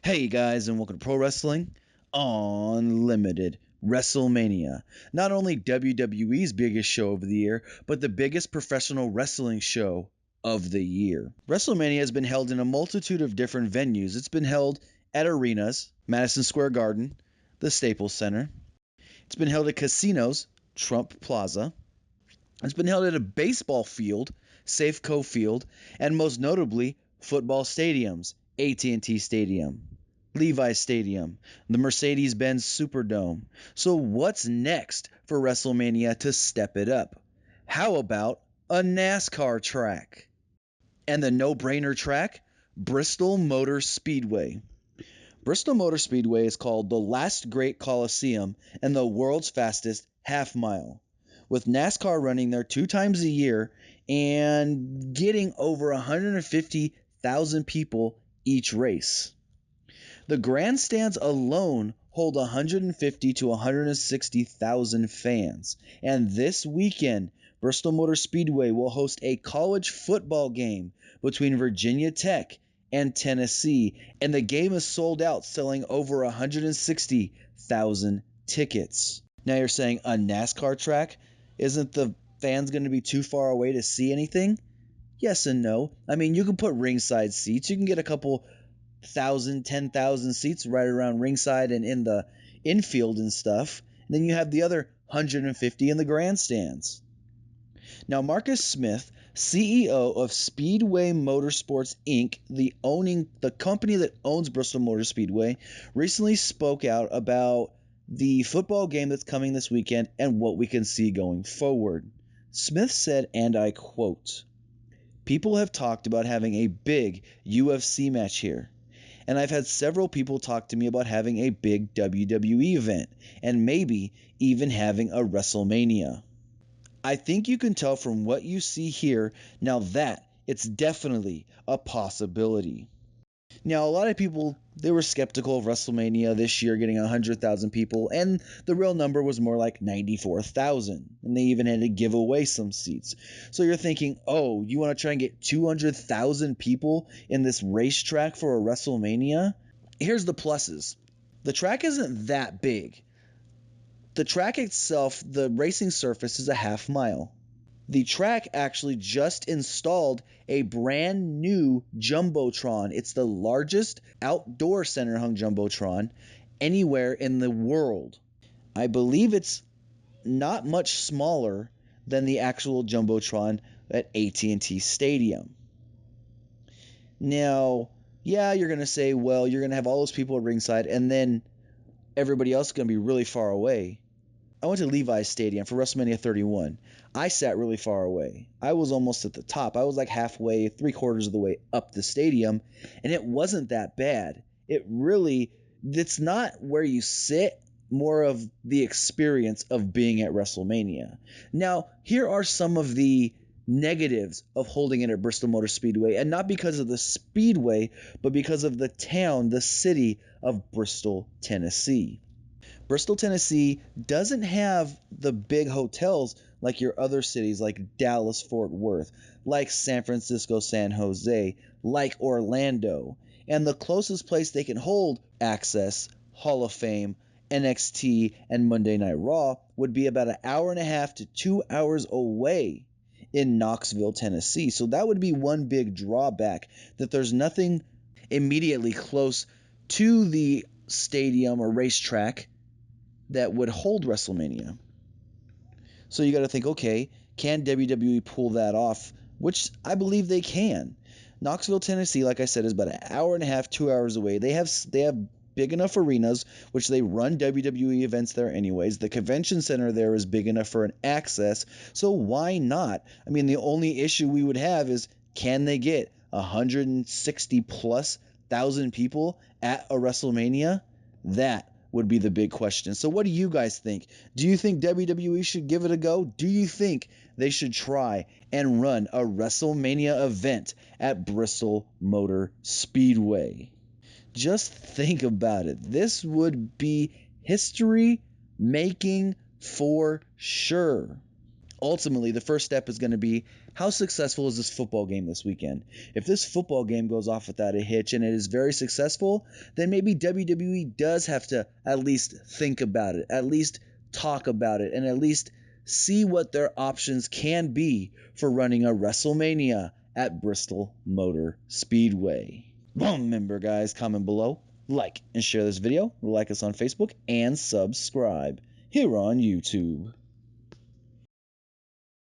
Hey guys, and welcome to Pro Wrestling Unlimited WrestleMania. Not only WWE's biggest show of the year, but the biggest professional wrestling show of the year. WrestleMania has been held in a multitude of different venues. It's been held at arenas, Madison Square Garden, the Staples Center. It's been held at casinos, Trump Plaza. It's been held at a baseball field, Safeco Field, and most notably, football stadiums, AT&T Stadium, Levi's Stadium, the Mercedes-Benz Superdome. So what's next for WrestleMania to step it up? How about a NASCAR track? And the no-brainer track, Bristol Motor Speedway. Bristol Motor Speedway is called the last great Coliseum and the world's fastest half mile, with NASCAR running there 2 times a year and getting over 150,000 people each race. The grandstands alone hold 150 to 160,000 fans, and this weekend, Bristol Motor Speedway will host a college football game between Virginia Tech and Tennessee, and the game is sold out, selling over 160,000 tickets. Now you're saying a NASCAR track? Isn't the fans going to be too far away to see anything? Yes and no. I mean, you can put ringside seats. You can get a couple 10,000 seats right around ringside and in the infield and stuff. And then you have the other 150 in the grandstands. Now, Marcus Smith, CEO of Speedway Motorsports Inc., the company that owns Bristol Motor Speedway, recently spoke out about the football game that's coming this weekend and what we can see going forward. Smith said, and I quote, "People have talked about having a big UFC match here. And I've had several people talk to me about having a big WWE event and maybe even having a WrestleMania. I think you can tell from what you see here now that it's definitely a possibility." Now, a lot of people, they were skeptical of WrestleMania this year getting 100,000 people, and the real number was more like 94,000, and they even had to give away some seats. So you're thinking, oh, you want to try and get 200,000 people in this racetrack for a WrestleMania? Here's the pluses. The track isn't that big. The track itself, the racing surface, is a half mile. The track actually just installed a brand new Jumbotron. It's the largest outdoor center hung Jumbotron anywhere in the world. I believe it's not much smaller than the actual Jumbotron at AT&T Stadium. Now, yeah, you're going to say, well, you're going to have all those people at ringside and then everybody else is going to be really far away. I went to Levi's Stadium for WrestleMania 31. I sat really far away. I was almost at the top. I was like halfway, 3/4 of the way up the stadium, and it wasn't that bad. It's not where you sit, more of the experience of being at WrestleMania. Now, here are some of the negatives of holding it at Bristol Motor Speedway, and not because of the speedway, but because of the town, the city of Bristol, Tennessee. Bristol, Tennessee doesn't have the big hotels like your other cities like Dallas, Fort Worth, like San Francisco, San Jose, like Orlando. And the closest place they can hold Access, Hall of Fame, NXT, and Monday Night Raw would be about an hour and a half to 2 hours away in Knoxville, Tennessee. So that would be one big drawback, that there's nothing immediately close to the stadium or racetrack that would hold WrestleMania. So you got to think, okay, can WWE pull that off? Which I believe they can. Knoxville, Tennessee, like I said, is about an hour and a half, 2 hours away. They have big enough arenas, which they run WWE events there anyways. The convention center there is big enough for an access, so why not? I mean, the only issue we would have is, can they get 160 plus thousand people at a WrestleMania? That would be the big question. So what do you guys think? Do you think WWE should give it a go? Do you think they should try and run a WrestleMania event at Bristol Motor Speedway? Just think about it. This would be history making for sure. Ultimately, the first step is going to be, how successful is this football game this weekend? If this football game goes off without a hitch and it is very successful, then maybe WWE does have to at least think about it, at least talk about it, and at least see what their options can be for running a WrestleMania at Bristol Motor Speedway. Remember, guys, comment below, like and share this video, like us on Facebook, and subscribe here on YouTube.